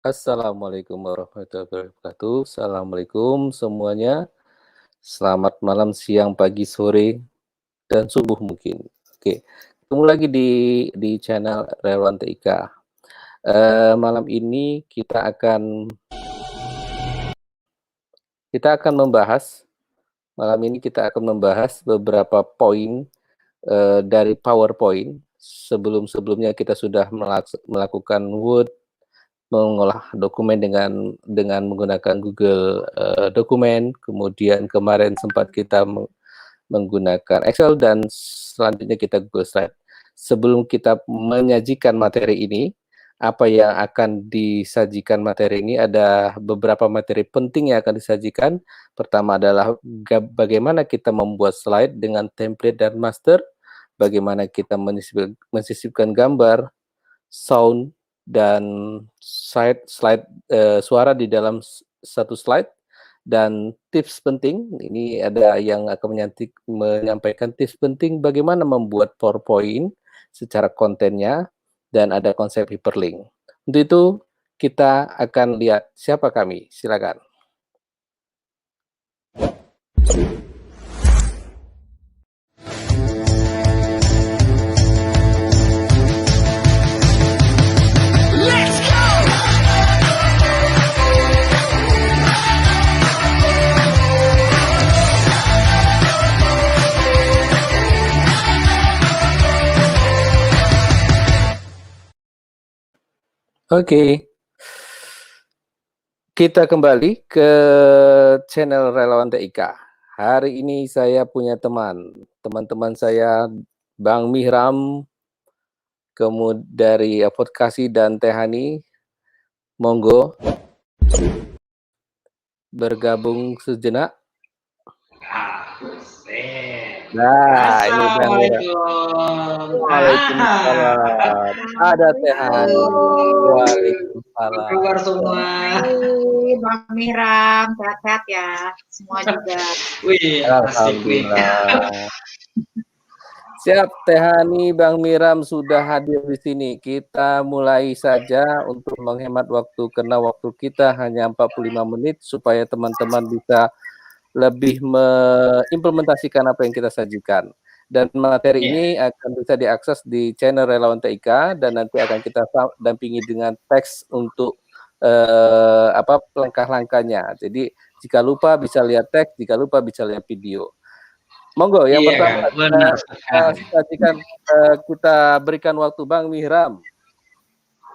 Assalamualaikum warahmatullahi wabarakatuh. Assalamualaikum semuanya. Selamat malam, siang, pagi, sore, dan subuh mungkin. Oke, ketemu lagi di channel Relawan TIK. Malam ini kita akan membahas beberapa poin dari PowerPoint. Sebelumnya kita sudah melakukan Word, mengolah dokumen dengan menggunakan Google Dokumen, kemudian kemarin sempat kita menggunakan Excel, dan selanjutnya kita Google Slide. Sebelum kita menyajikan materi ini, apa yang akan disajikan materi ini, ada beberapa materi penting yang akan disajikan. Pertama adalah bagaimana kita membuat slide dengan template dan master, bagaimana kita mensisipkan gambar, sound, dan slide suara di dalam satu slide, dan tips penting. Ini ada yang akan menyampaikan tips penting bagaimana membuat PowerPoint secara kontennya, dan ada konsep hyperlink. Untuk itu kita akan lihat siapa kami. Silakan. Oke. Kita kembali ke channel Relawan TIK. Hari ini saya punya teman-teman saya, Bang Mihram, kemudian dari Advokasi, dan Tehani. Monggo bergabung sejenak. Nah, ini Bang Mihram. Waalaikumsalam. Ada Tehani. Waalaikumsalam. Apa kabar semua? Bang Mihram, sehat-sehat ya, semua juga. Wih, Alhamdulillah. Siap, Tehani, Bang Mihram sudah hadir di sini. Kita mulai saja untuk menghemat waktu, karena waktu kita hanya 45 menit supaya teman-teman bisa lebih mengimplementasikan apa yang kita sajikan. Dan materi ini akan bisa diakses di channel Relawan TIK, dan nanti akan kita dampingi dengan teks untuk langkah-langkahnya. Jadi jika lupa bisa lihat teks, jika lupa bisa lihat video. Monggo, yang pertama kita berikan waktu Bang Mihram.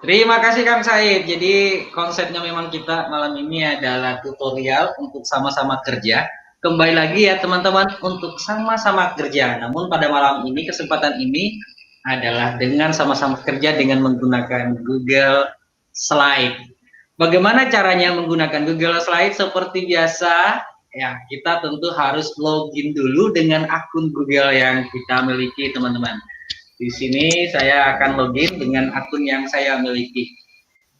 Terima kasih Kang Said. Jadi konsepnya memang kita malam ini adalah tutorial untuk sama-sama kerja. Kembali lagi ya teman-teman, untuk sama-sama kerja. Namun pada malam ini, kesempatan ini adalah dengan sama-sama kerja dengan menggunakan Google Slide. Bagaimana caranya menggunakan Google Slide? Seperti biasa, ya kita tentu harus login dulu dengan akun Google yang kita miliki teman-teman. Di sini saya akan login dengan akun yang saya miliki.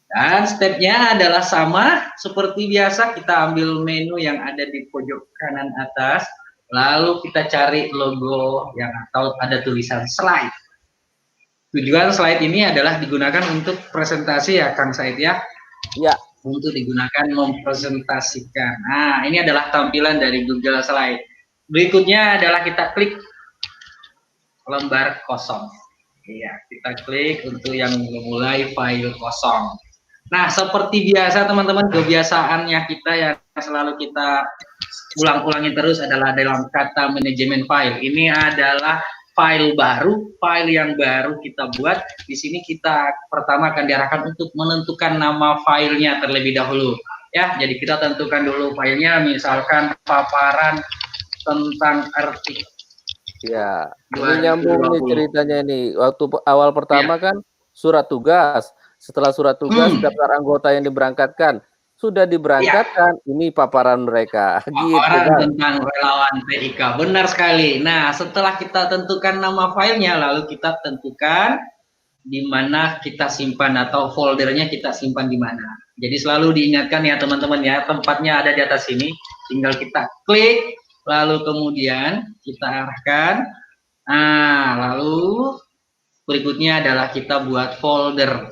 Dan stepnya adalah sama seperti biasa, kita ambil menu yang ada di pojok kanan atas, lalu kita cari logo yang atau ada tulisan slide. Tujuan slide ini adalah digunakan untuk presentasi ya Kang Said ya. Ya. Untuk digunakan mempresentasikan. Nah, ini adalah tampilan dari Google Slide. Berikutnya adalah kita klik lembar kosong. Iya, kita klik untuk yang memulai file kosong. Nah, seperti biasa teman-teman, kebiasaannya kita yang selalu kita ulang-ulangi terus adalah dalam kata manajemen file. Ini adalah file baru, file yang baru kita buat. Di sini kita pertama akan diarahkan untuk menentukan nama filenya terlebih dahulu. Ya, jadi kita tentukan dulu filenya, misalkan paparan tentang arti. Ya, ini nyambung nih ceritanya nih. Waktu awal pertama kan surat tugas. Setelah surat tugas, daftar anggota yang diberangkatkan. Sudah diberangkatkan, ini paparan mereka. Paparan tentang Relawan TIK, benar sekali. Nah, setelah kita tentukan nama filenya, lalu kita tentukan di mana kita simpan atau foldernya kita simpan di mana. Jadi selalu diingatkan ya teman-teman ya, tempatnya ada di atas sini. Tinggal kita klik, lalu kemudian kita arahkan. Nah, lalu berikutnya adalah kita buat folder.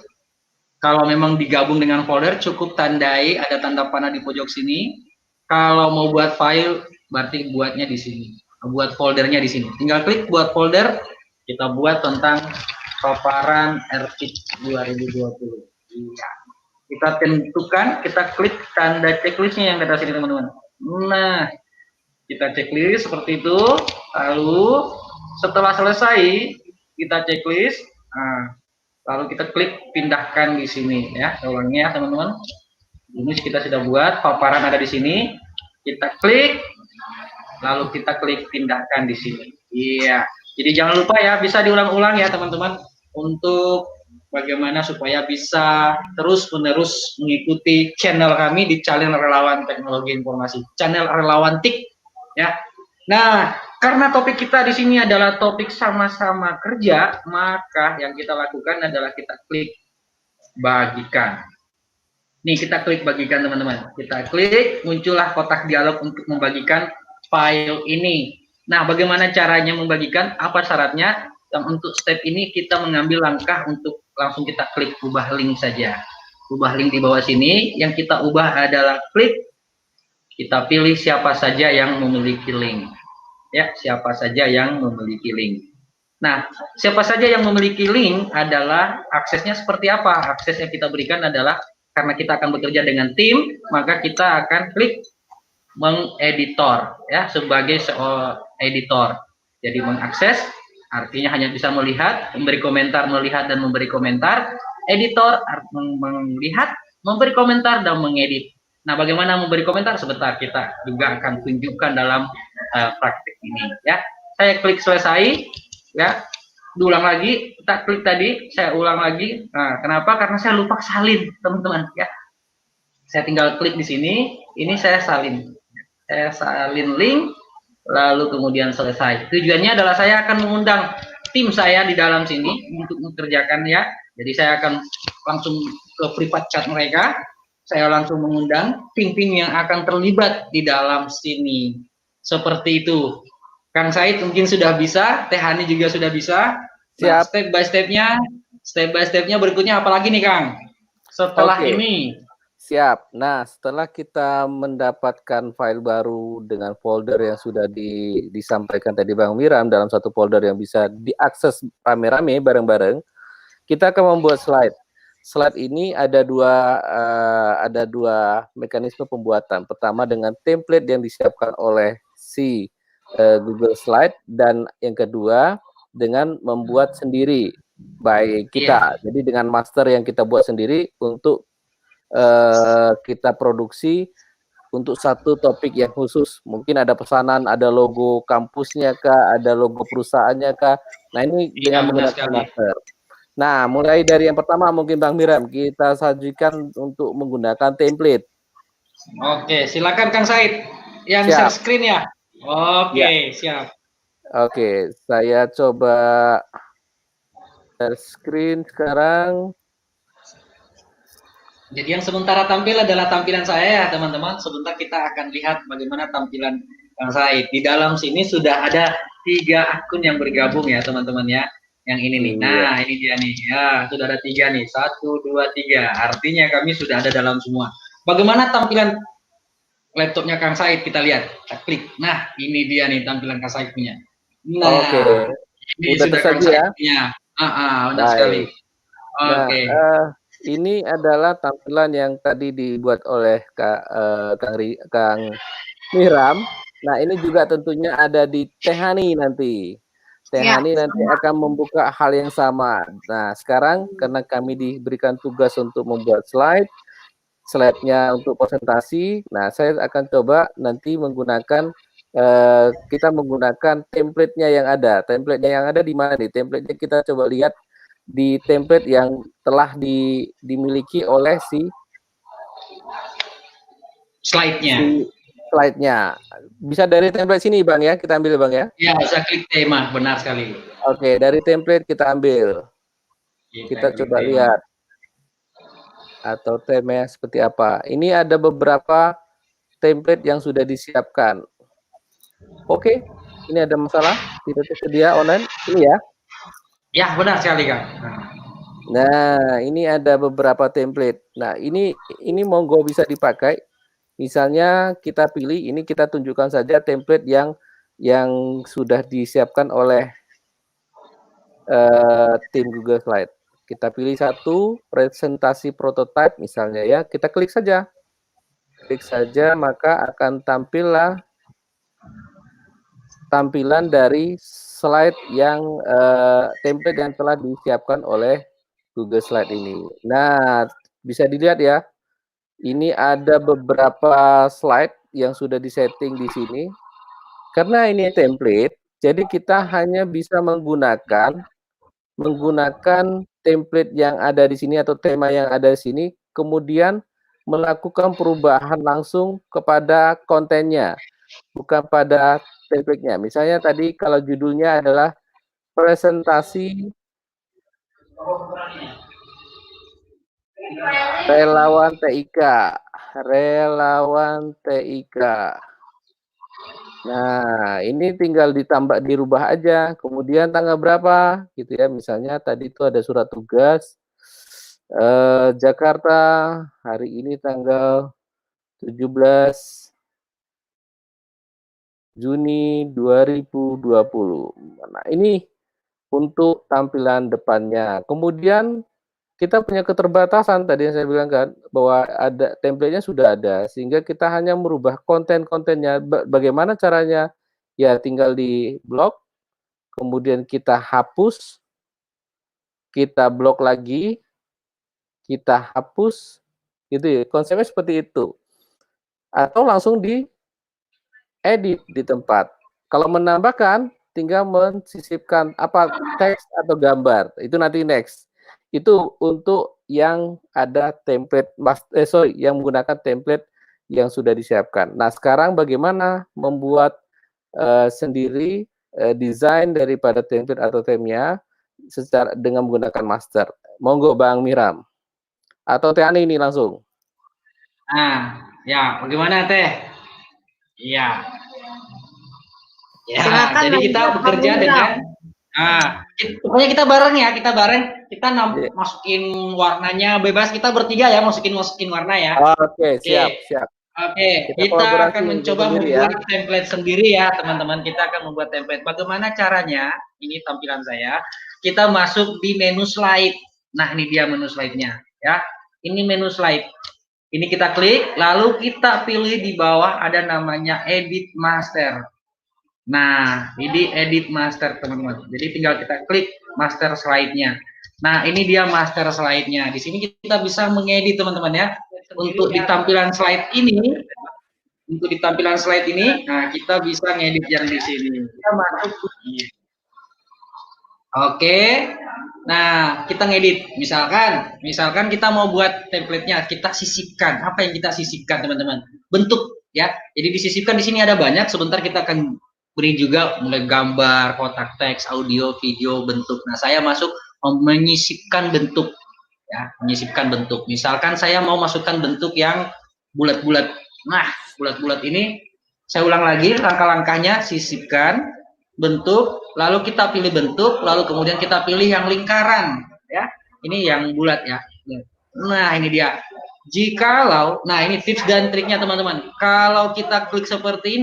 Kalau memang digabung dengan folder, cukup tandai ada tanda panah di pojok sini. Kalau mau buat file, berarti buatnya di sini. Buat foldernya di sini. Tinggal klik buat folder, kita buat tentang paparan RFID 2020. Iya. Kita tentukan, kita klik tanda checklistnya yang kita sini teman-teman. Nah, kita checklist seperti itu. Lalu setelah selesai, kita checklist. Nah, lalu kita klik pindahkan di sini ya. Ulangnya teman-teman. Ini kita sudah buat, paparan ada di sini. Kita klik, lalu kita klik pindahkan di sini. Iya. Jadi jangan lupa ya, bisa diulang-ulang ya teman-teman untuk bagaimana supaya bisa terus-menerus mengikuti channel kami di channel Relawan Teknologi Informasi, channel Relawan TIK ya. Nah, karena topik kita di sini adalah topik sama-sama kerja, maka yang kita lakukan adalah kita klik bagikan. Nih, kita klik bagikan teman-teman. Kita klik, muncullah kotak dialog untuk membagikan file ini. Nah, bagaimana caranya membagikan? Apa syaratnya? Dan untuk step ini kita mengambil langkah untuk langsung kita klik ubah link saja. Ubah link di bawah sini. Yang kita ubah adalah klik. Kita pilih siapa saja yang memiliki link. Ya, siapa saja yang memiliki link. Nah, siapa saja yang memiliki link adalah aksesnya seperti apa? Akses yang kita berikan adalah karena kita akan bekerja dengan tim, maka kita akan klik mengeditor ya sebagai editor. Jadi mengakses artinya hanya bisa melihat, memberi komentar, melihat dan memberi komentar. Editor melihat, memberi komentar dan mengedit. Nah, bagaimana memberi komentar? Sebentar kita juga akan tunjukkan dalam praktik ini ya. Saya klik selesai ya. Diulang lagi, kita klik tadi, saya ulang lagi. Nah, kenapa? Karena saya lupa salin, teman-teman ya. Saya tinggal klik di sini, ini saya salin. Saya salin link, lalu kemudian selesai. Tujuannya adalah saya akan mengundang tim saya di dalam sini untuk mengerjakan ya. Jadi saya akan langsung ke private chat mereka. Saya langsung mengundang tim-tim yang akan terlibat di dalam sini. Seperti itu. Kang Said mungkin sudah bisa, Teh Hani juga sudah bisa. Nah, step by stepnya berikutnya apalagi nih Kang? Setelah ini. Siap. Nah, setelah kita mendapatkan file baru dengan folder yang sudah disampaikan tadi Bang Miram dalam satu folder yang bisa diakses rame-rame bareng-bareng, kita akan membuat slide. Slide ini ada dua mekanisme pembuatan. Pertama dengan template yang disiapkan oleh si Google Slide, dan yang kedua dengan membuat sendiri by kita. Jadi dengan master yang kita buat sendiri untuk kita produksi untuk satu topik yang khusus. Mungkin ada pesanan, ada logo kampusnya kah, ada logo perusahaannya kah. Nah, ini dengan menggunakan master. Nah, mulai dari yang pertama mungkin Bang Miram, kita sajikan untuk menggunakan template. Oke, silakan Kang Said. Yang share screen ya. Oke, siap. Oke, saya coba share screen sekarang. Jadi yang sementara tampil adalah tampilan saya ya teman-teman. Sebentar kita akan lihat bagaimana tampilan Kang Said. Di dalam sini sudah ada 3 akun yang bergabung ya teman-teman ya. Yang ini nih. Nah, ini dia nih. Ya, sudah ada 3 nih. 1, 2, 3. Artinya kami sudah ada dalam semua. Bagaimana tampilan laptopnya Kang Said? Kita lihat. Kita klik. Nah, ini dia nih tampilan Kang Said punya. Nah, ini udah sudah Kang Said punya. Benar sekali. Oke. Ini adalah tampilan yang tadi dibuat oleh Kang Miram. Nah, ini juga tentunya ada di Teh Hani nanti. Teh Hani nanti akan membuka hal yang sama. Nah, sekarang karena kami diberikan tugas untuk membuat slide-nya untuk presentasi. Nah, saya akan coba nanti menggunakan kita menggunakan template-nya yang ada. Template-nya yang ada di mana nih? Template-nya kita coba lihat di template yang telah dimiliki oleh si slide-nya. Bisa dari template sini Bang ya, kita ambil Bang ya. Ya, bisa klik tema, benar sekali. Oke, dari template kita ambil. Kita coba lihat. Atau tema seperti apa. Ini ada beberapa template yang sudah disiapkan. Oke, ini ada masalah, tidak tersedia online. Ini ya. Ya, benar sekali Kang. Nah, ini ada beberapa template. Nah, ini monggo bisa dipakai. Misalnya kita pilih, ini kita tunjukkan saja template yang sudah disiapkan oleh tim Google Slide. Kita pilih satu presentasi prototype misalnya ya, kita klik saja. Klik saja, maka akan tampillah tampilan dari slide yang template yang telah disiapkan oleh Google Slide ini. Nah, bisa dilihat ya, ini ada beberapa slide yang sudah disetting di sini. Karena ini template, jadi kita hanya bisa menggunakan template yang ada di sini atau tema yang ada di sini, kemudian melakukan perubahan langsung kepada kontennya, bukan pada template-nya. Misalnya tadi kalau judulnya adalah presentasi relawan TIK, relawan TIK. Nah, ini tinggal ditambah, dirubah aja. Kemudian tanggal berapa, gitu ya. Misalnya tadi itu ada surat tugas Jakarta hari ini tanggal 17 Juni 2020. Nah, ini untuk tampilan depannya. Kemudian kita punya keterbatasan tadi yang saya bilang kan, bahwa ada template-nya sudah ada, sehingga kita hanya merubah konten-kontennya. Bagaimana caranya? Ya tinggal di blok, kemudian kita hapus, kita blok lagi, kita hapus, gitu ya. Konsepnya seperti itu. Atau langsung di edit di tempat. Kalau menambahkan, tinggal mensisipkan apa teks atau gambar. Itu nanti next. Itu untuk yang ada template, yang menggunakan template yang sudah disiapkan. Nah, sekarang bagaimana membuat sendiri desain daripada template atau temnya secara dengan menggunakan master. Monggo Bang Miram. Atau Teh Ani ini langsung. Nah, ya, bagaimana Teh? Iya. Ya, Silakan jadi kita lanjut, bekerja Bang dengan pokoknya kita bareng ya, kita masukin warnanya bebas, kita bertiga ya, masukin warna ya. Oke, siap. Kita akan mencoba membuat template sendiri ya, teman-teman. Kita akan membuat template. Bagaimana caranya? Ini tampilan saya. Kita masuk di menu slide. Nah, ini dia menu slide-nya ya. Ini menu slide. Ini kita klik, lalu kita pilih di bawah ada namanya edit master. Nah, ini edit master, teman-teman. Jadi tinggal kita klik master slide-nya. Nah, ini dia master slide-nya. Di sini kita bisa mengedit, teman-teman ya. Untuk di tampilan slide ini, nah kita bisa ngedit yang di sini. Kita masuk. Oke. Nah, kita ngedit. Misalkan kita mau buat template-nya, kita sisipkan. Apa yang kita sisipkan, teman-teman? Bentuk ya. Jadi disisipkan di sini ada banyak. Sebentar kita akan beri juga mulai gambar, kotak teks, audio, video, bentuk. Nah, saya masuk menyisipkan bentuk ya, menyisipkan bentuk. Misalkan saya mau masukkan bentuk yang bulat-bulat. Nah, bulat-bulat ini saya ulang lagi langkah-langkahnya, sisipkan bentuk, lalu kita pilih bentuk, lalu kemudian kita pilih yang lingkaran ya. Ini yang bulat ya. Nah, ini dia. Nah ini tips dan triknya teman-teman. Kalau kita klik seperti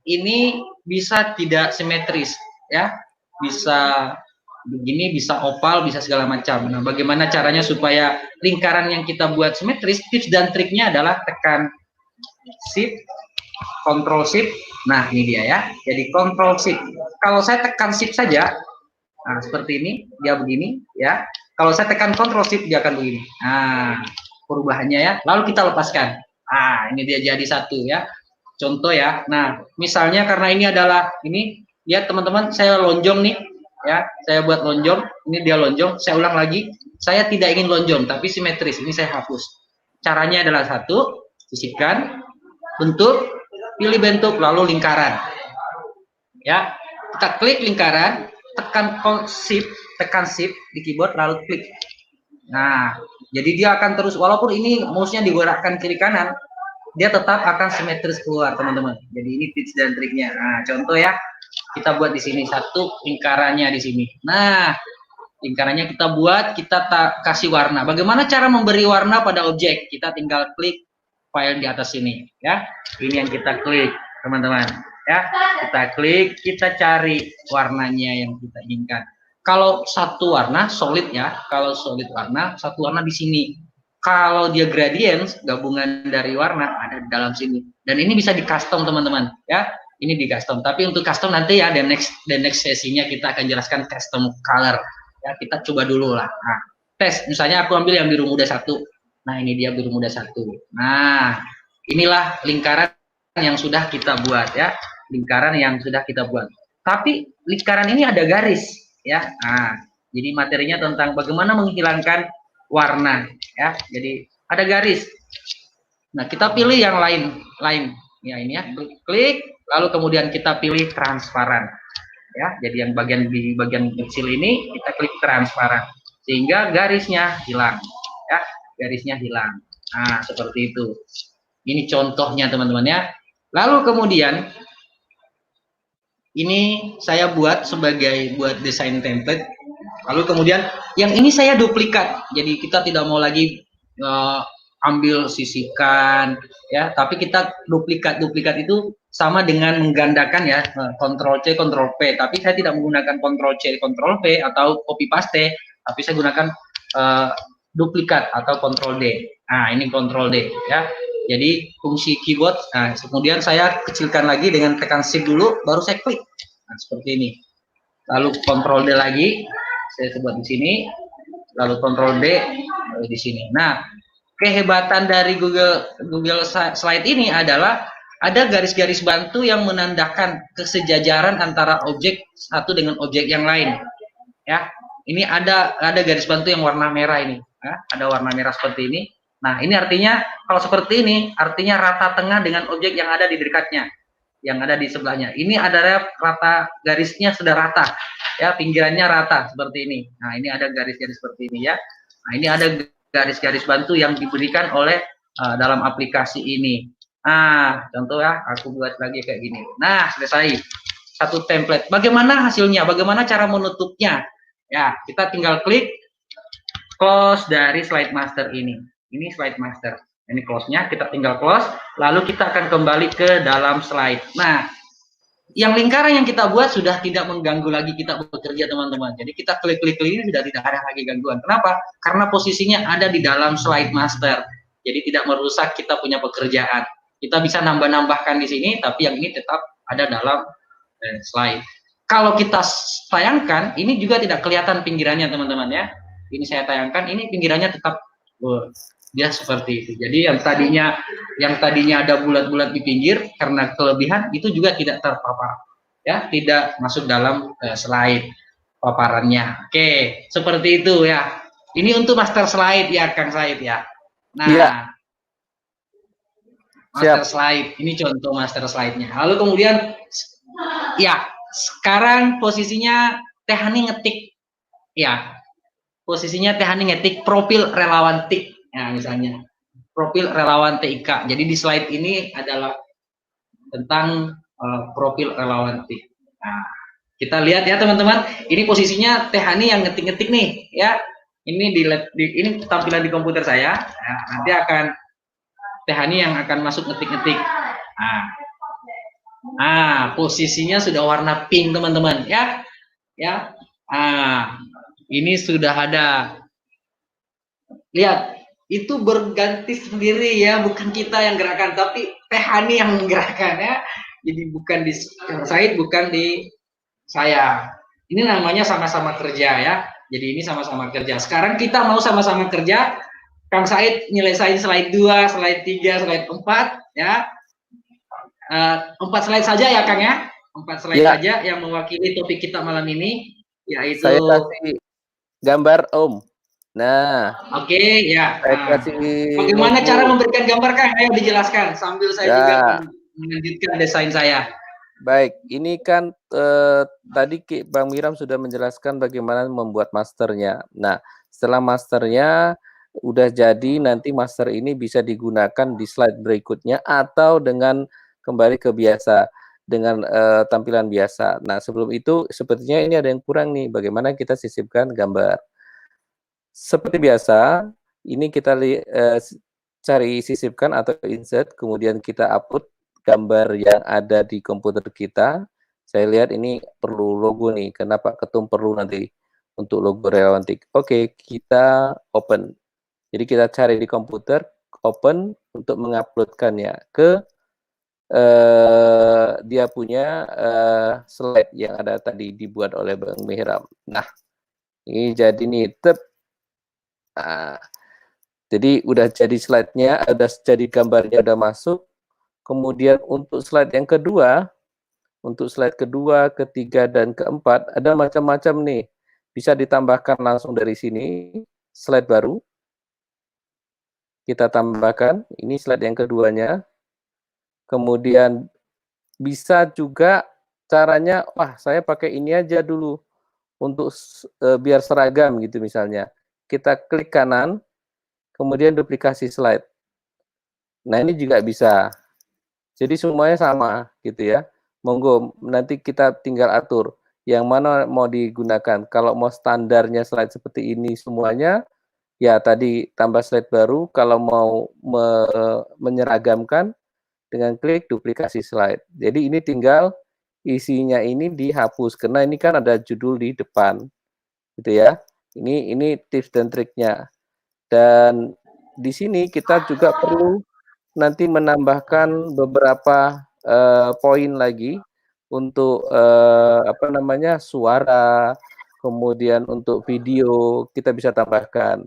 ini bisa tidak simetris ya, bisa begini, bisa oval, bisa segala macam. Nah, bagaimana caranya supaya lingkaran yang kita buat simetris? Tips dan triknya adalah tekan shift, control shift. Nah, ini dia ya. Jadi control shift. Kalau saya tekan shift saja, nah seperti ini, dia begini ya. Kalau saya tekan control shift, dia akan begini. Nah, perubahannya ya. Lalu kita lepaskan. Nah, ini dia jadi satu ya. Contoh ya. Nah, misalnya karena ini adalah ini ya teman-teman, saya lonjong nih ya. Saya buat lonjong, ini dia lonjong. Saya ulang lagi. Saya tidak ingin lonjong tapi simetris. Ini saya hapus. Caranya adalah satu, sisipkan bentuk, pilih bentuk lalu lingkaran. Ya. Kita klik lingkaran, tekan shift di keyboard lalu klik. Nah, jadi dia akan terus walaupun ini mouse-nya digerakkan kiri kanan, dia tetap akan simetris keluar, teman-teman. Jadi ini tips dan triknya. Nah, contoh ya, kita buat di sini satu lingkarannya di sini. Nah, Lingkarannya kita buat, kita kasih warna. Bagaimana cara memberi warna pada objek? Kita tinggal klik file di atas sini, ya. Ini yang kita klik, teman-teman. Ya, kita klik, kita cari warnanya yang kita inginkan. Kalau satu warna solid ya, kalau solid warna, satu warna di sini. Kalau dia gradient, gabungan dari warna ada di dalam sini. Dan ini bisa di custom, teman-teman, ya. Ini di custom. Tapi untuk custom nanti ya, the next sesinya kita akan jelaskan custom color. Ya, kita coba dulu lah. Nah, tes, misalnya aku ambil yang biru muda 1. Nah, ini dia biru muda 1. Nah, inilah lingkaran yang sudah kita buat ya. Lingkaran yang sudah kita buat. Tapi lingkaran ini ada garis ya. Nah, jadi materinya tentang bagaimana menghilangkan warna ya. Jadi ada garis. Nah, kita pilih yang lain. Ya, ini ya. Klik, lalu kemudian kita pilih transparan. Ya, jadi yang di bagian kecil ini kita klik transparan sehingga garisnya hilang ya, garisnya hilang. Nah, seperti itu. Ini contohnya, teman-teman ya. Lalu kemudian ini saya buat sebagai desain template. Lalu kemudian yang ini saya duplikat. Jadi kita tidak mau lagi ambil sisihkan ya, tapi kita duplikat itu sama dengan menggandakan ya, Ctrl C Ctrl P, tapi saya tidak menggunakan Ctrl C Ctrl V atau copy paste, tapi saya gunakan duplikat atau Ctrl D. Nah, ini Ctrl D ya. Jadi fungsi keyboard. Nah, kemudian saya kecilkan lagi dengan tekan shift dulu, baru saya klik. Nah, seperti ini. Lalu Ctrl D lagi, saya sebut di sini. Lalu Ctrl D di sini. Nah, kehebatan dari Google Slide ini adalah ada garis-garis bantu yang menandakan kesejajaran antara objek satu dengan objek yang lain. Ya, ini ada garis bantu yang warna merah ini. Ya, ada warna merah seperti ini. Nah, ini artinya kalau seperti ini, artinya rata tengah dengan objek yang ada di dekatnya, yang ada di sebelahnya. Ini adalah rata, garisnya sudah rata, ya, pinggirannya rata seperti ini. Nah, ini ada garis-garis seperti ini ya. Nah, ini ada garis-garis bantu yang diberikan oleh dalam aplikasi ini. Nah, contoh ya, aku buat lagi kayak gini. Nah, selesai. Satu template. Bagaimana hasilnya? Bagaimana cara menutupnya? Ya, kita tinggal klik close dari slide master ini. Ini slide master. Ini close-nya, kita tinggal close, lalu kita akan kembali ke dalam slide. Nah, yang lingkaran yang kita buat sudah tidak mengganggu lagi kita bekerja, teman-teman. Jadi kita klik-klik ini sudah tidak ada lagi gangguan. Kenapa? Karena posisinya ada di dalam slide master. Jadi tidak merusak kita punya pekerjaan. Kita bisa nambah-nambahkan di sini, tapi yang ini tetap ada dalam slide. Kalau kita tayangkan, ini juga tidak kelihatan pinggirannya, teman-teman ya. Ini saya tayangkan, ini pinggirannya tetap dia seperti itu. Jadi yang tadinya ada bulat-bulat di pinggir karena kelebihan itu juga tidak terpapar, ya, tidak masuk dalam slide paparannya. Oke, seperti itu ya. Ini untuk master slide ya, Kang Said ya. Nah, ya. Master slide, ini contoh master slide-nya. Lalu kemudian, ya, sekarang posisinya Teh Hani ngetik, ya, posisinya Teh Hani ngetik profil relawan TIK. Nah, misalnya profil relawan TIK. Jadi di slide ini adalah tentang profil relawan TIK. Nah, kita lihat ya, teman-teman. Ini posisinya Teh Hani yang ngetik-ngetik nih, ya. Ini ini tampilan di komputer saya. Nah, nanti akan Teh Hani yang akan masuk ngetik-ngetik. Nah, posisinya sudah warna pink, teman-teman, ya. Ya. Ini sudah ada. Lihat. Itu berganti sendiri ya, bukan kita yang gerakan, tapi Teh Hani yang menggerakkan ya. Jadi bukan di Kang Said, bukan di saya. Ini namanya sama-sama kerja ya. Jadi ini sama-sama kerja. Sekarang kita mau sama-sama kerja. Kang Said nyelesain slide 2, slide 3, slide 4 ya. 4 slide saja ya, Kang ya. 4 slide saja yang mewakili topik kita malam ini, yaitu saya kasih gambar Om. Nah, oke, ya. logo. Bagaimana cara memberikan gambar, Kang? Ayo dijelaskan sambil saya juga melanjutkan desain saya. Baik, ini kan tadi Bang Miram sudah menjelaskan bagaimana membuat masternya. Nah, setelah masternya udah jadi, nanti master ini bisa digunakan di slide berikutnya atau dengan kembali ke biasa. dengan tampilan biasa. Nah, sebelum itu sepertinya ini ada yang kurang nih, bagaimana kita sisipkan gambar. Seperti biasa, ini kita cari sisipkan atau insert, kemudian kita upload gambar yang ada di komputer kita. Saya lihat ini perlu logo nih, karena Pak Ketum perlu nanti untuk logo Relawantik. Oke, kita open. Jadi kita cari di komputer, open untuk menguploadkannya ke dia punya slide yang ada tadi dibuat oleh Bang Mihram. Nah, ini jadi nih, nah, jadi udah jadi slide-nya, udah jadi gambarnya udah masuk. Kemudian untuk slide yang kedua, ketiga, dan keempat, ada macam-macam nih. Bisa ditambahkan langsung dari sini, slide baru. Kita tambahkan, ini slide yang keduanya. Kemudian bisa juga caranya, wah saya pakai ini aja dulu untuk biar seragam gitu misalnya. Kita klik kanan, kemudian duplikasi slide. Nah ini juga bisa. Jadi semuanya sama gitu ya. Monggo nanti kita tinggal atur yang mana mau digunakan. Kalau mau standarnya slide seperti ini semuanya, ya tadi tambah slide baru. Kalau mau menyeragamkan, dengan klik duplikasi slide. Jadi ini tinggal isinya ini dihapus karena ini kan ada judul di depan, gitu ya. Ini tips dan triknya. Dan di sini kita juga perlu nanti menambahkan beberapa poin lagi untuk apa namanya suara, kemudian untuk video kita bisa tambahkan.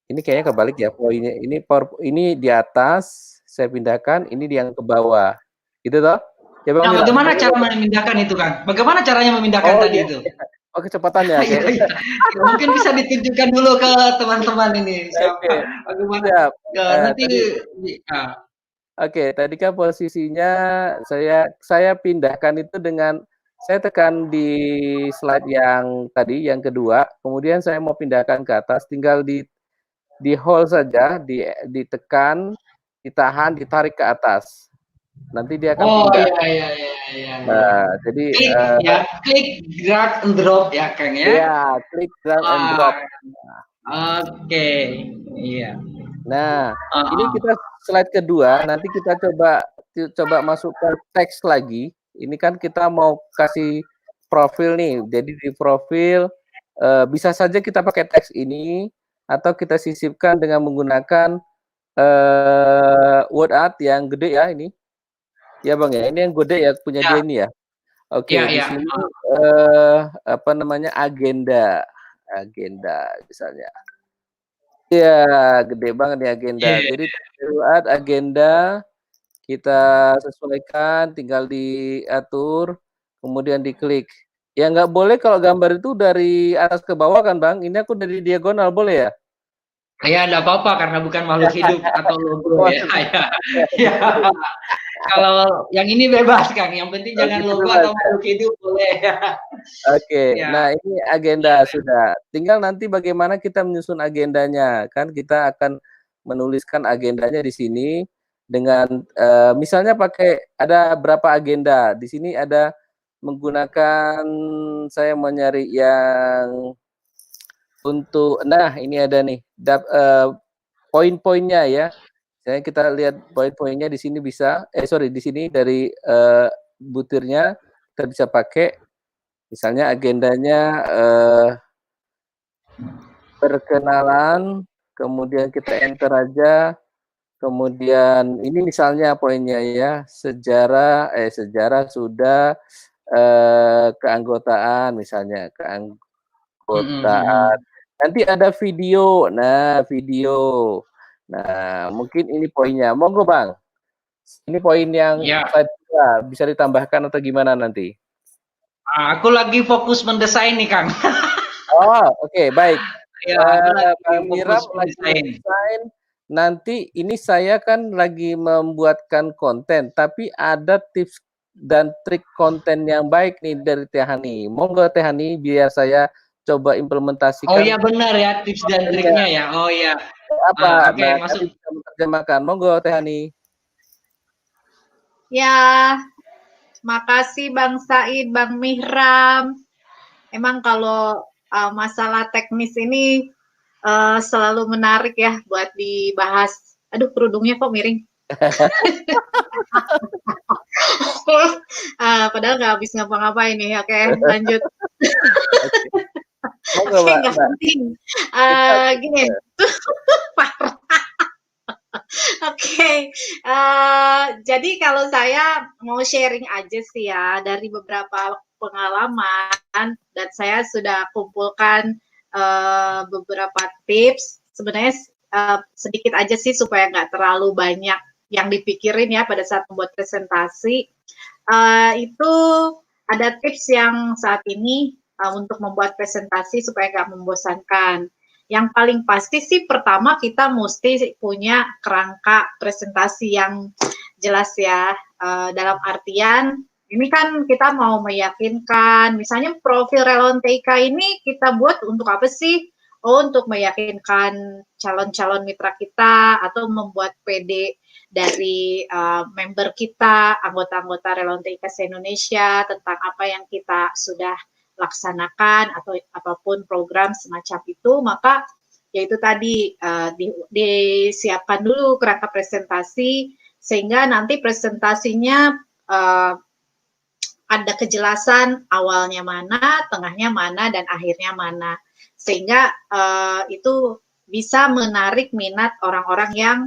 Ini kayaknya kebalik ya poinnya. Ini di atas, saya pindahkan, ini yang ke bawah. Gitu toh? Ya Bang Nah, Mira. bagaimana cara memindahkan itu, Kang? Bagaimana caranya memindahkan tadi itu? Oh, kecepatannya. Iya, iya. Mungkin bisa ditunjukkan dulu ke teman-teman ini siapa. Oke. Bagaimana? Siap. Nanti Oke, tadi kan posisinya saya pindahkan itu dengan saya tekan di slide yang tadi, yang kedua, kemudian saya mau pindahkan ke atas, tinggal di hold saja, ditekan, ditahan, ditarik ke atas. Nanti dia akan pindah. Iya. Nah, jadi klik drag and drop ya, Kang ya. Iya, klik drag and drop. Oke, iya. Nah, ini kita slide kedua, nanti kita coba masukkan teks lagi. Ini kan kita mau kasih profil nih. Jadi di profil bisa saja kita pakai teks ini atau kita sisipkan dengan menggunakan word art yang gede ya ini. Ya Bang ya, ini yang gede ya punya dia ini ya. Oke, di sini apa namanya agenda misalnya. Iya, gede banget nih agenda. Jadi buat agenda kita sesuaikan, tinggal diatur, kemudian diklik. Ya nggak boleh kalau gambar itu dari atas ke bawah kan Bang? Ini aku dari diagonal boleh ya? Ya, enggak apa-apa karena bukan makhluk hidup atau logo ya. Ya. Kalau yang ini bebas Kang, yang penting jangan logo atau makhluk hidup boleh. Oke, nah ini agenda sudah. Tinggal nanti bagaimana kita menyusun agendanya. Kan kita akan menuliskan agendanya di sini dengan misalnya pakai ada berapa agenda. Di sini ada menggunakan saya mau nyari yang untuk ini ada nih poin-poinnya ya. Saya kita lihat poin-poinnya di sini bisa di sini dari butirnya kita bisa pakai misalnya agendanya perkenalan, kemudian kita enter aja, kemudian ini misalnya poinnya ya sejarah sudah keanggotaan misalnya keanggotaan. Nanti ada video, mungkin ini poinnya. Monggo Bang, ini poin yang bisa ditambahkan atau gimana nanti? Aku lagi fokus mendesain nih Kang. Oh, oke, baik. Bang Mira lagi mendesain. Nanti ini saya kan lagi membuatkan konten, tapi ada tips dan trik konten yang baik nih dari Teh Hani. Monggo Teh Hani biar saya coba implementasikan. Oh iya benar ya tips dan triknya ya. Oh iya. Apa? Masuk. Bisa menerjemahkan. Monggo Teh Hani. Ya, Makasih Bang Said, Bang Mihram. Emang kalau masalah teknis ini selalu menarik ya buat dibahas. Aduh, kerudungnya kok miring. Padahal nggak habis ngapa-ngapain nih. Oke, lanjut. Monggo, Oke, Mbak. nggak penting. Gini, parah. Oke, jadi kalau saya mau sharing aja sih ya dari beberapa pengalaman dan saya sudah kumpulkan beberapa tips. Sebenarnya sedikit aja sih supaya nggak terlalu banyak yang dipikirin ya pada saat membuat presentasi. Itu ada tips yang saat ini untuk membuat presentasi supaya nggak membosankan. Yang paling pasti sih pertama kita mesti punya kerangka presentasi yang jelas ya. Dalam artian ini kan kita mau meyakinkan, misalnya profil relawan TIK ini kita buat untuk apa sih? Oh, untuk meyakinkan calon-calon mitra kita atau membuat PD dari member kita, anggota-anggota relawan TIK se-Indonesia tentang apa yang kita sudah laksanakan atau apapun program semacam itu, maka yaitu tadi disiapkan dulu kerangka presentasi sehingga nanti presentasinya ada kejelasan awalnya mana, tengahnya mana, dan akhirnya mana, sehingga itu bisa menarik minat orang-orang yang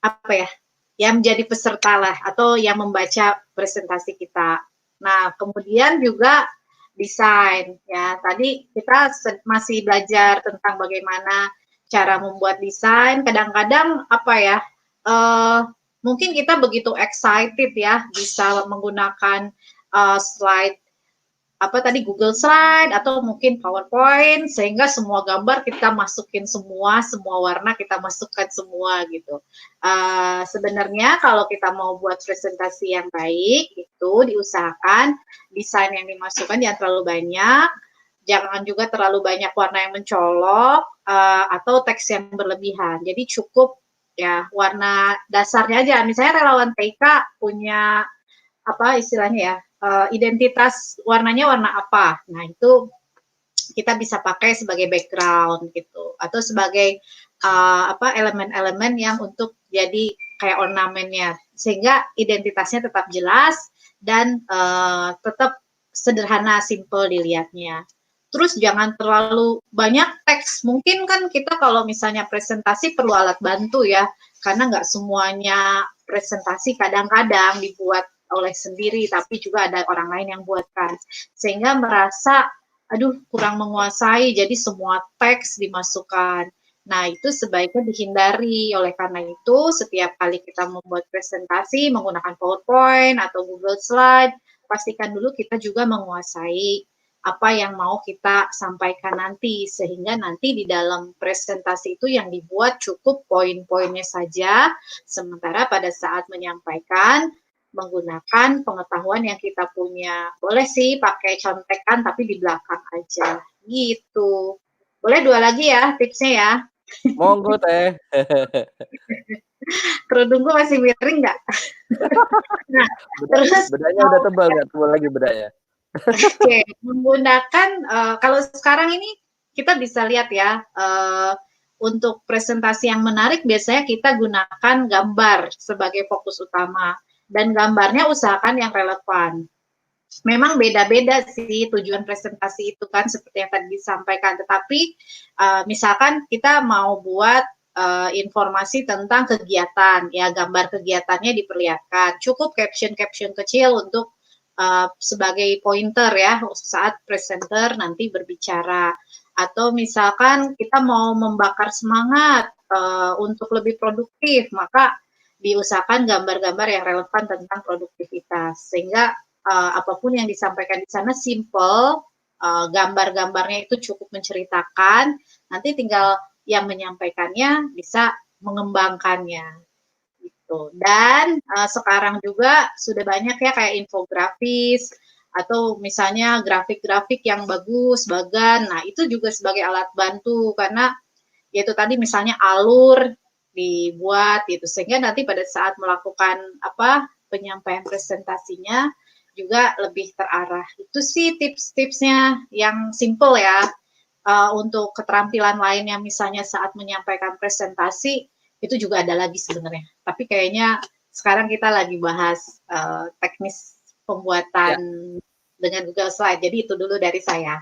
apa ya, yang menjadi peserta lah atau yang membaca presentasi kita. Nah, kemudian juga desain ya. Tadi kita masih belajar tentang bagaimana cara membuat desain. Kadang-kadang apa ya, mungkin kita begitu excited ya bisa menggunakan slide apa tadi Google Slide atau mungkin PowerPoint sehingga semua gambar kita masukin semua warna kita masukkan semua gitu. Sebenarnya kalau kita mau buat presentasi yang baik itu diusahakan desain yang dimasukkan jangan terlalu banyak, jangan juga terlalu banyak warna yang mencolok atau teks yang berlebihan. Jadi cukup ya warna dasarnya aja. Misalnya relawan TK punya apa istilahnya ya, identitas warnanya warna apa. Nah, itu kita bisa pakai sebagai background gitu atau sebagai apa elemen-elemen yang untuk jadi kayak ornamennya sehingga identitasnya tetap jelas dan tetap sederhana, simple dilihatnya. Terus jangan terlalu banyak teks. Mungkin kan kita kalau misalnya presentasi perlu alat bantu ya, karena nggak semuanya presentasi kadang-kadang dibuat oleh sendiri, tapi juga ada orang lain yang buatkan. Sehingga merasa, aduh kurang menguasai, jadi semua teks dimasukkan. Nah, itu sebaiknya dihindari. Oleh karena itu, setiap kali kita membuat presentasi menggunakan PowerPoint atau Google Slide, pastikan dulu kita juga menguasai apa yang mau kita sampaikan nanti, sehingga nanti di dalam presentasi itu yang dibuat cukup poin-poinnya saja, sementara pada saat menyampaikan menggunakan pengetahuan yang kita punya. Boleh sih pakai contekan tapi di belakang aja, gitu. Boleh dua lagi ya tipsnya ya. Monggo Teh. Kerudungku masih miring nggak? Nah, terus bedanya udah tebal nggak? Tebal lagi bedanya. Oke, menggunakan kalau sekarang ini kita bisa lihat ya, untuk presentasi yang menarik biasanya kita gunakan gambar sebagai fokus utama dan gambarnya usahakan yang relevan. Memang beda-beda sih tujuan presentasi itu kan seperti yang tadi disampaikan, tetapi misalkan kita mau buat informasi tentang kegiatan, ya gambar kegiatannya diperlihatkan, cukup caption-caption kecil untuk sebagai pointer ya saat presenter nanti berbicara. Atau misalkan kita mau membakar semangat untuk lebih produktif, maka diusahakan gambar-gambar yang relevan tentang produktivitas sehingga apapun yang disampaikan di sana simple, gambar-gambarnya itu cukup menceritakan, nanti tinggal yang menyampaikannya bisa mengembangkannya gitu. Dan sekarang juga sudah banyak ya kayak infografis atau misalnya grafik-grafik yang bagus, bagan. Nah, itu juga sebagai alat bantu karena yaitu tadi misalnya alur dibuat gitu sehingga nanti pada saat melakukan apa penyampaian presentasinya juga lebih terarah. Itu sih tips-tipsnya yang simple ya. Untuk keterampilan lainnya misalnya saat menyampaikan presentasi itu juga ada lagi sebenarnya. Tapi kayaknya sekarang kita lagi bahas teknis pembuatan dengan Google Slide. Jadi itu dulu dari saya.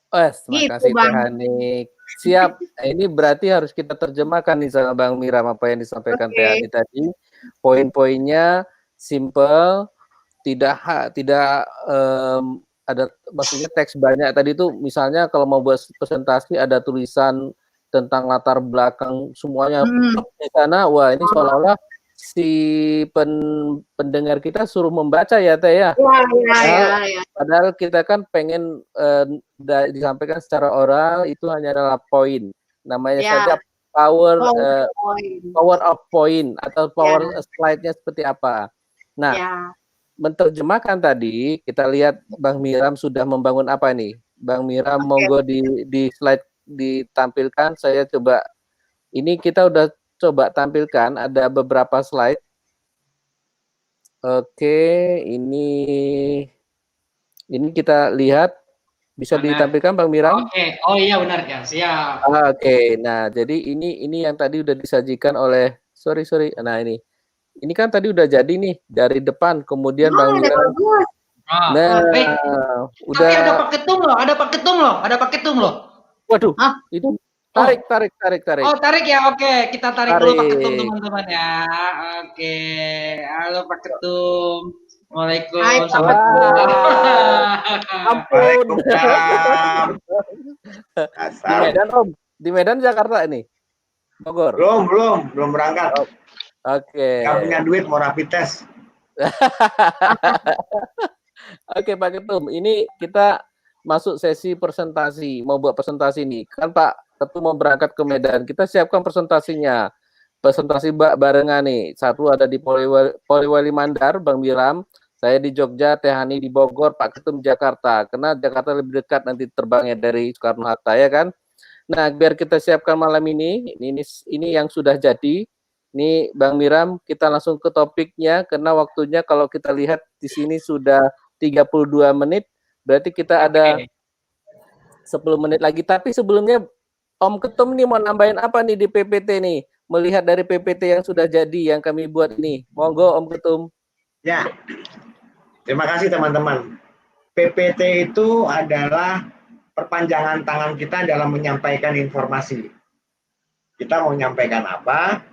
Terima kasih Teh Hani. Siap. Ini berarti harus kita terjemahkan nih sama Bang Miram apa yang disampaikan Teh Hani tadi. Poin-poinnya simple, tidak ada maksudnya teks banyak tadi itu. Misalnya kalau mau buat presentasi ada tulisan tentang latar belakang semuanya di sana. Wah, ini seolah-olah si pendengar kita suruh membaca ya Teh ya. Ya. Padahal kita kan pengen disampaikan secara oral, itu hanya adalah poin. Namanya saja power of point atau power slide-nya seperti apa. Nah, menerjemahkan tadi kita lihat Bang Miram sudah membangun apa nih? Bang Miram monggo di slide ditampilkan. Saya coba, ini kita udah coba tampilkan, ada beberapa slide. Oke, ini kita lihat, bisa ditampilkan Bang Miram? Oke, oh iya benar ya, siap. Oke, nah jadi ini yang tadi udah disajikan oleh, sorry, nah ini kan tadi udah jadi nih dari depan, kemudian Bang Miram. Nah, udah. Tapi ada paketum loh. Waduh, itu tarik. Oh, tarik ya, oke. Kita tarik dulu paketum teman-teman ya. Oke, halo paketum. Waalaikumsalam. Ampun. Di Medan Om, di Medan Jakarta ini, Bogor. Belum berangkat. Oke. Gak punya duit mau rapid test. Oke Pak Ketum, ini kita masuk sesi presentasi, mau buat presentasi nih. Kan Pak Ketum mau berangkat ke Medan, kita siapkan presentasinya. Presentasi barengan nih. Satu ada di Poliwali Mandar, Bang Miram. Saya di Jogja, Teh Hani di Bogor, Pak Ketum Jakarta. Karena Jakarta lebih dekat nanti terbangnya dari Soekarno-Hatta ya kan. Nah, biar kita siapkan malam ini yang sudah jadi. Ini Bang Miram, kita langsung ke topiknya karena waktunya kalau kita lihat di sini sudah 32 menit, berarti kita ada 10 menit lagi. Tapi sebelumnya Om Ketum nih mau nambahin apa nih di PPT nih? Melihat dari PPT yang sudah jadi yang kami buat ini. Monggo Om Ketum. Ya. Terima kasih teman-teman. PPT itu adalah perpanjangan tangan kita dalam menyampaikan informasi. Kita mau menyampaikan apa?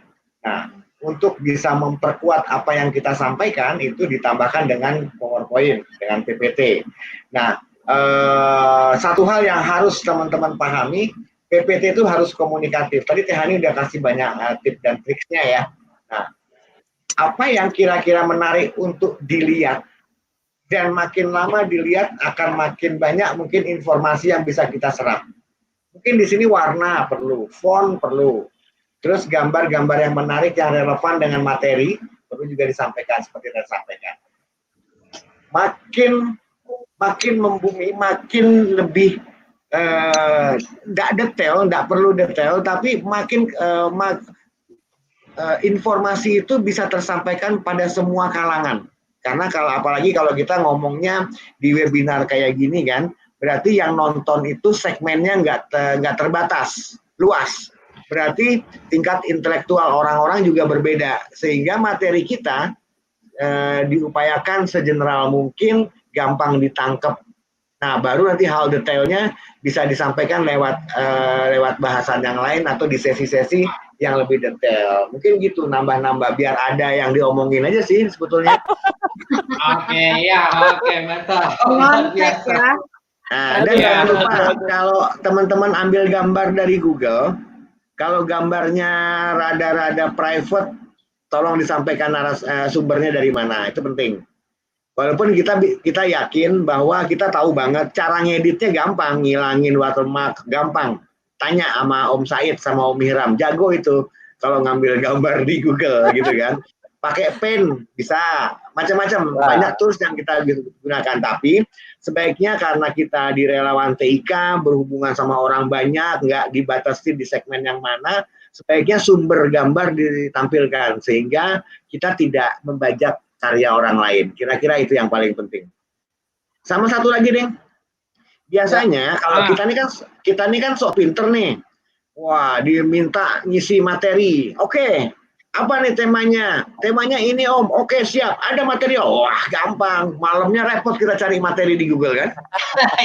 Nah, untuk bisa memperkuat apa yang kita sampaikan itu ditambahkan dengan PowerPoint, dengan PPT. Nah, satu hal yang harus teman-teman pahami, PPT itu harus komunikatif. Tadi Teh Hani udah kasih banyak tips dan triksnya ya. Nah, apa yang kira-kira menarik untuk dilihat dan makin lama dilihat akan makin banyak mungkin informasi yang bisa kita serap. Mungkin di sini warna perlu, font perlu. Terus gambar-gambar yang menarik, yang relevan dengan materi, perlu juga disampaikan seperti yang saya sampaikan. Makin membumi, makin lebih nggak detail, nggak perlu detail, tapi makin informasi itu bisa tersampaikan pada semua kalangan. Karena apalagi kalau kita ngomongnya di webinar kayak gini kan, berarti yang nonton itu segmennya nggak terbatas, luas. Berarti tingkat intelektual orang-orang juga berbeda, sehingga materi kita diupayakan segeneral mungkin, gampang ditangkap. Nah, baru nanti hal detailnya bisa disampaikan lewat bahasan yang lain atau di sesi-sesi yang lebih detail. Mungkin gitu, nambah-nambah biar ada yang diomongin aja sih sebetulnya. Oke, mantap. Biasa. Nah, dan jangan lupa kalau teman-teman ambil gambar dari Google, kalau gambarnya rada-rada private, tolong disampaikan sumbernya dari mana, itu penting. Walaupun kita yakin bahwa kita tahu banget cara ngeditnya gampang, ngilangin watermark gampang. Tanya sama Om Said sama Om Hiram, jago itu kalau ngambil gambar di Google gitu kan. Pakai pen bisa, macam-macam, banyak tools yang kita gunakan. Tapi sebaiknya karena kita di relawan TIK berhubungan sama orang banyak, nggak dibatasi di segmen yang mana, sebaiknya sumber gambar ditampilkan sehingga kita tidak membajak karya orang lain. Kira-kira itu yang paling penting. Sama satu lagi, Deng. Biasanya kalau kita nih kan sok pinter nih. Wah, diminta ngisi materi. Oke, apa nih temanya? Temanya ini Om. Oke, siap. Ada materi. Wah, gampang. Malamnya repot kita cari materi di Google kan.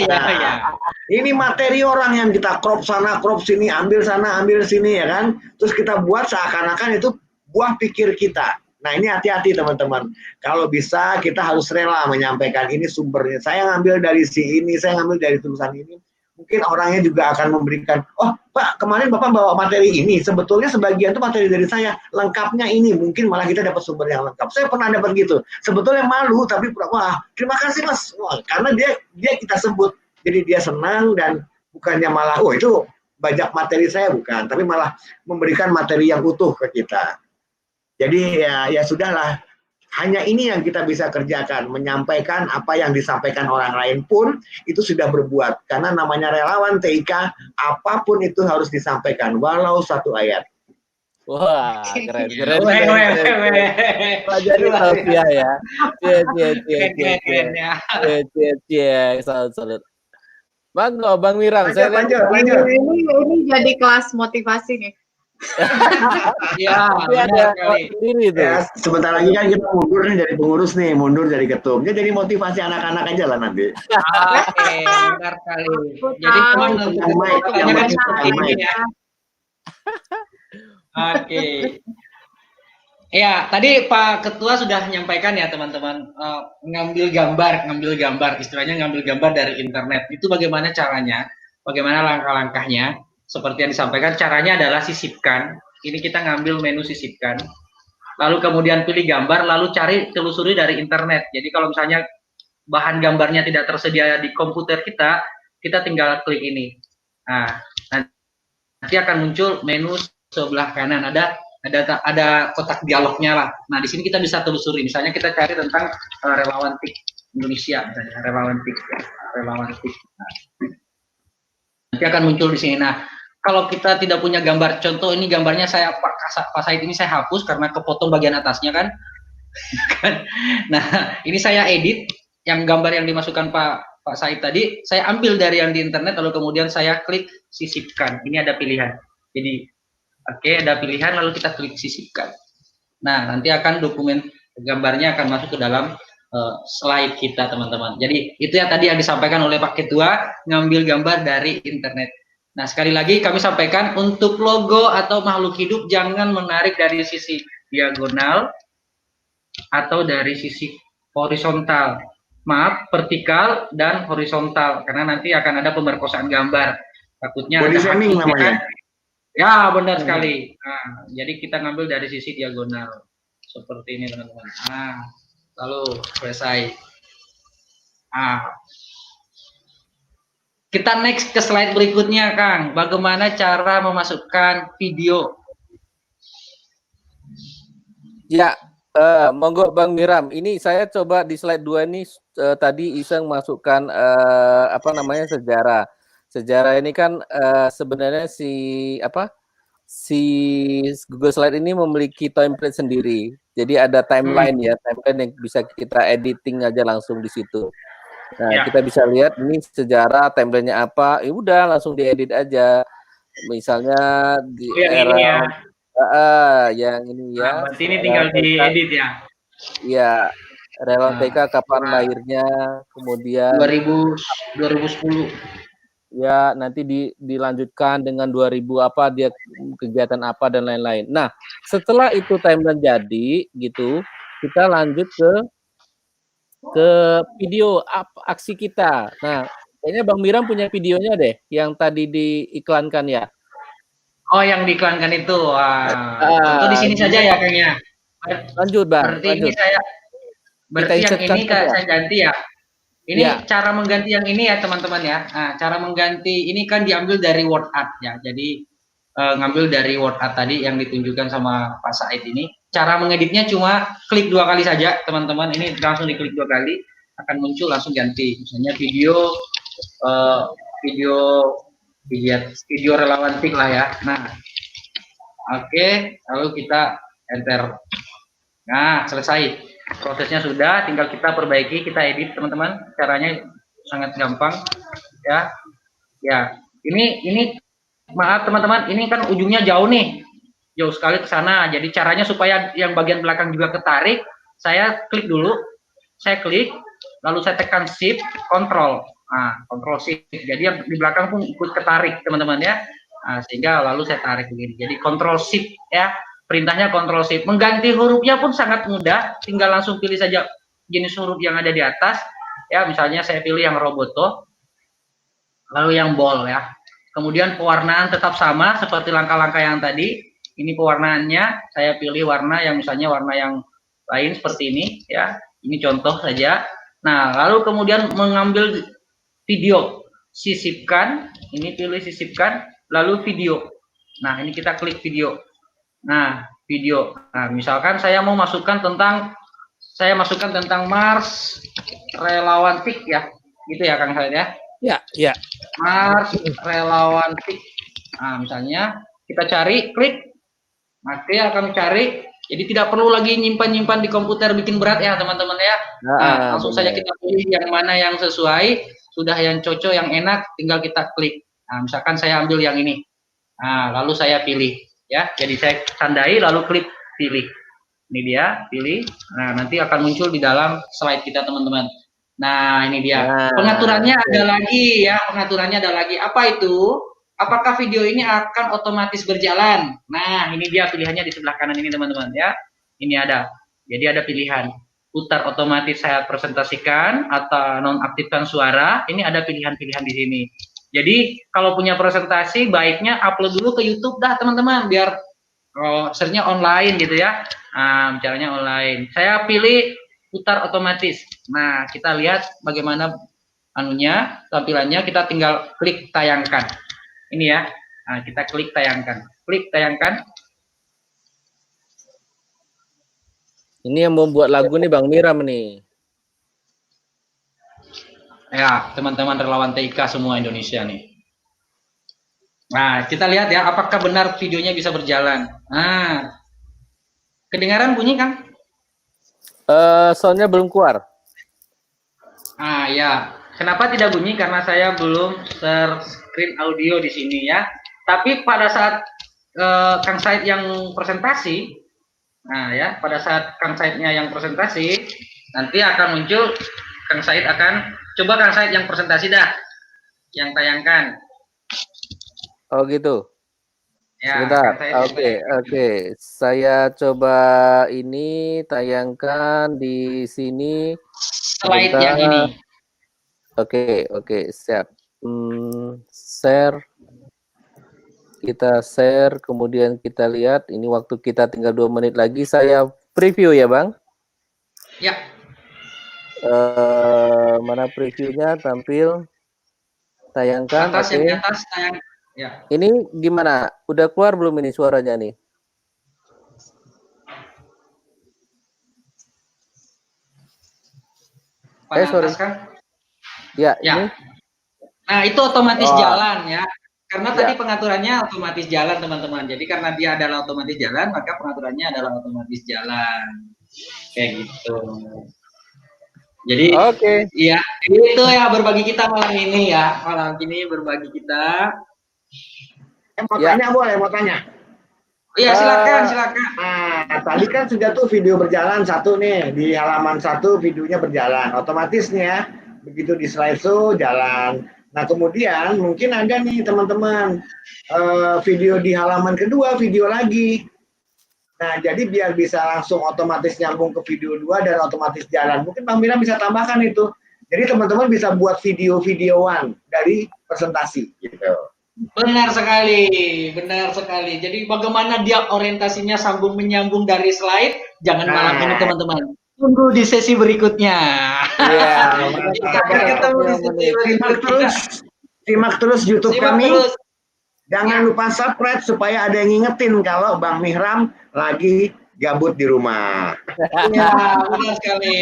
Nah, ini materi orang yang kita crop sana, crop sini, ambil sana, ambil sini ya kan. Terus kita buat seakan-akan itu buah pikir kita. Nah, ini hati-hati teman-teman. Kalau bisa kita harus rela menyampaikan ini sumbernya. Saya ngambil dari si ini, saya ngambil dari tulisan ini. Mungkin orangnya juga akan memberikan, oh Pak, kemarin Bapak bawa materi ini, sebetulnya sebagian itu materi dari saya, lengkapnya ini, mungkin malah kita dapat sumber yang lengkap. Saya pernah dapat gitu, sebetulnya malu, tapi wah terima kasih Mas, wah, karena dia kita sebut, jadi dia senang dan bukannya malah, oh itu bajak materi saya, bukan, tapi malah memberikan materi yang utuh ke kita. Jadi ya sudahlah. Hanya ini yang kita bisa kerjakan, menyampaikan apa yang disampaikan orang lain pun itu sudah berbuat. Karena namanya relawan TIK, apapun itu harus disampaikan, walau satu ayat. Wah, keren. Pelajari tausiah ya. Salut. Bang Wiram, saya lanjut. Ini jadi kelas motivasi nih. Ya, ada sendiri tuh. Ya, sebentar lagi kan kita mundur nih dari pengurus nih, mundur dari ketum. Jadi motivasi anak-anak aja lah nanti. Oke, benar sekali. Jadi memang Oke. Ya, tadi Pak Ketua sudah menyampaikan ya teman-teman, ngambil gambar, istilahnya ngambil gambar dari internet. Itu bagaimana caranya? Bagaimana langkah-langkahnya? Seperti yang disampaikan, caranya adalah sisipkan. Ini kita ngambil menu sisipkan. Lalu kemudian pilih gambar, lalu telusuri dari internet. Jadi kalau misalnya bahan gambarnya tidak tersedia di komputer kita tinggal klik ini. Nah, nanti akan muncul menu sebelah kanan. Ada kotak dialognya lah. Nah, di sini kita bisa telusuri. Misalnya kita cari tentang relawan TIK Indonesia, misalnya relawan TIK. Nah, nanti akan muncul di sini. Nah, kalau kita tidak punya gambar, contoh ini gambarnya Pak Said ini saya hapus karena kepotong bagian atasnya kan. Nah, ini saya edit yang gambar yang dimasukkan Pak Said tadi, saya ambil dari yang di internet lalu kemudian saya klik sisipkan. Ini ada pilihan. Jadi, ada pilihan lalu kita klik sisipkan. Nah, nanti akan dokumen gambarnya akan masuk ke dalam slide kita teman-teman. Jadi itu ya tadi yang disampaikan oleh Pak Ketua, ngambil gambar dari internet. Nah, sekali lagi kami sampaikan untuk logo atau makhluk hidup jangan menarik dari sisi diagonal atau dari sisi horizontal. Maaf, vertikal dan horizontal karena nanti akan ada pemerkosaan gambar. Takutnya body shaming namanya. Ya, benar sekali. Nah, jadi kita ngambil dari sisi diagonal. Seperti ini teman-teman. Nah, lalu selesai. Kita next ke slide berikutnya, Kang. Bagaimana cara memasukkan video? Ya, monggo Bang Wiram. Ini saya coba di slide 2 ini tadi iseng masukkan sejarah. Sejarah ini kan sebenarnya si Google Slide ini memiliki template sendiri. Jadi ada timeline timeline yang bisa kita editing aja langsung di situ. Nah, kita bisa lihat ini sejarah, template-nya apa, ya udah langsung diedit aja. Misalnya di era yang ini ya. Berarti ini tinggal diedit ya. Iya, relawan TK kapan lahirnya, kemudian 2010. Ya, nanti dilanjutkan dengan 2000 apa dia kegiatan apa dan lain-lain. Nah, setelah itu timeline jadi gitu, kita lanjut ke video aksi kita. Nah, kayaknya Bang Wiram punya videonya deh yang tadi diiklankan ya. Oh, yang diiklankan itu. Itu di sini saja ya kayaknya. Lanjut, Bang. Berarti ini yang ini saya ganti ya. Ini cara mengganti yang ini ya teman-teman ya. Nah, cara mengganti ini kan diambil dari WordArt ya. Jadi ngambil dari WordArt tadi yang ditunjukkan sama Pak Said ini. Cara mengeditnya cuma klik 2 kali saja teman-teman. Ini langsung diklik 2 kali akan muncul langsung ganti. Misalnya video relawan TIK lah ya. Nah, oke, lalu kita enter. Nah, selesai. Prosesnya sudah, tinggal kita perbaiki, kita edit teman-teman. Caranya sangat gampang ya. Ya, ini maaf teman-teman, ini kan ujungnya jauh nih. Jauh sekali ke sana. Jadi caranya supaya yang bagian belakang juga ketarik, saya klik dulu. Saya klik, lalu saya tekan shift, control. Nah, control shift. Jadi yang di belakang pun ikut ketarik teman-teman ya. Nah, sehingga lalu saya tarik begini. Jadi control shift ya. Perintahnya control shift. Mengganti hurufnya pun sangat mudah. Tinggal langsung pilih saja jenis huruf yang ada di atas. Ya, misalnya saya pilih yang Roboto. Lalu yang bold ya. Kemudian pewarnaan tetap sama seperti langkah-langkah yang tadi. Ini pewarnaannya, saya pilih warna yang misalnya warna yang lain seperti ini ya. Ini contoh saja. Nah, lalu kemudian mengambil video, sisipkan. Ini pilih sisipkan, lalu video. Nah, ini kita klik video. Nah, video. Nah, misalkan saya mau masukkan tentang Mars relawan PIK ya. Gitu ya Kang Said ya. Ya. Mars relawan PIK. Nah, misalnya kita cari, klik. Maka akan cari. Jadi tidak perlu lagi nyimpan-nyimpan di komputer bikin berat ya teman-teman ya. Nah, langsung saja kita pilih yang mana yang sesuai, sudah yang cocok, yang enak, tinggal kita klik. Nah, misalkan saya ambil yang ini. Nah, lalu saya pilih ya. Jadi saya tandai lalu klik pilih. Ini dia, pilih. Nah, nanti akan muncul di dalam slide kita teman-teman. Nah, ini dia. Pengaturannya ada lagi ya, pengaturannya ada lagi. Apa itu? Apakah video ini akan otomatis berjalan? Nah, ini dia pilihannya di sebelah kanan ini teman-teman ya. Ini ada. Jadi ada pilihan. Putar otomatis saya presentasikan atau nonaktifkan suara. Ini ada pilihan-pilihan di sini. Jadi kalau punya presentasi baiknya upload dulu ke YouTube dah teman-teman biar share-nya online gitu ya. Nah, caranya online. Saya pilih putar otomatis. Nah, kita lihat bagaimana anunya, tampilannya. Kita tinggal klik tayangkan. Ini ya. Nah, kita klik tayangkan. Klik tayangkan. Ini yang membuat lagu nih Bang Miram nih. Ya, teman-teman relawan TIK semua Indonesia nih. Nah, kita lihat ya, apakah benar videonya bisa berjalan. Nah, kedengaran bunyi kan? Soundnya belum keluar. Ah ya, kenapa tidak bunyi? Karena saya belum share screen audio di sini ya. Tapi pada saat Kang Said yang presentasi, nah ya, pada saat Kang Saidnya yang presentasi, nanti akan muncul Kang Said akan coba Kang Said yang presentasi dah, yang tayangkan. Oh gitu. Ya, sebentar. Oke. Saya coba ini tayangkan di sini. Slide yang ini. Oke, siap. Share. Kita share, kemudian kita lihat. Ini waktu kita tinggal 2 menit lagi. Saya preview ya, Bang? Ya. Mana previewnya? Tampil. Tayangkan. Atas yang di atas tayang. Ya. Ini gimana? Udah keluar belum ini suaranya nih? Sorry. Atas kan? Ya. Ini. Nah, itu otomatis jalan ya. Karena tadi pengaturannya otomatis jalan, teman-teman. Jadi karena dia adalah otomatis jalan, maka pengaturannya adalah otomatis jalan. Kayak gitu. Jadi, iya, itu ya berbagi kita malam ini ya. Malam ini berbagi kita. Mau tanya? Iya, silakan. Nah, tadi kan sudah tuh video berjalan satu nih. Di halaman 1 videonya berjalan. Otomatis nih ya. Begitu di slideshow jalan. Nah, kemudian mungkin ada nih teman-teman video di halaman kedua, video lagi. Nah, jadi biar bisa langsung otomatis nyambung ke video 2 dan otomatis jalan. Mungkin Bang Miram bisa tambahkan itu. Jadi teman-teman bisa buat video-videoan dari presentasi gitu. Benar sekali. Jadi bagaimana dia orientasinya sambung menyambung dari slide? Jangan malam ini teman-teman. Tunggu di sesi berikutnya. Iya. Simak terus YouTube kami. Jangan lupa subscribe supaya ada yang ngingetin kalau Bang Mihram lagi gabut di rumah. Iya, benar sekali.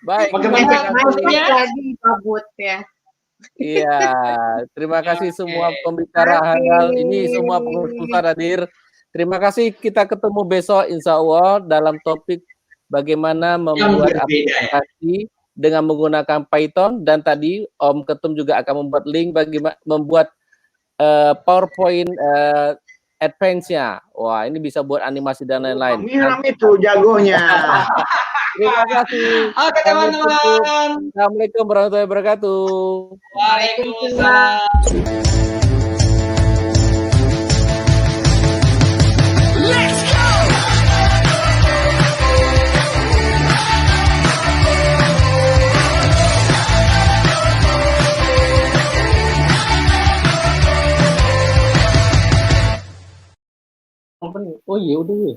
Baik. Bagaimana lagi gabut ya. Iya, terima kasih semua pembicara handal ini, semua pengurus pusat hadir. Terima kasih, kita ketemu besok insya Allah dalam topik bagaimana Yang membuat berbeda ya. aplikasi dengan menggunakan Python, dan tadi Om Ketum juga akan membuat link bagaimana membuat PowerPoint advance-nya. Wah, ini bisa buat animasi dan lain-lain. Miram itu jagonya. Terima kasih. Oke Kami tutup. teman-teman. Assalamualaikum warahmatullahi wabarakatuh. Waalaikumsalam. Oh iya udah.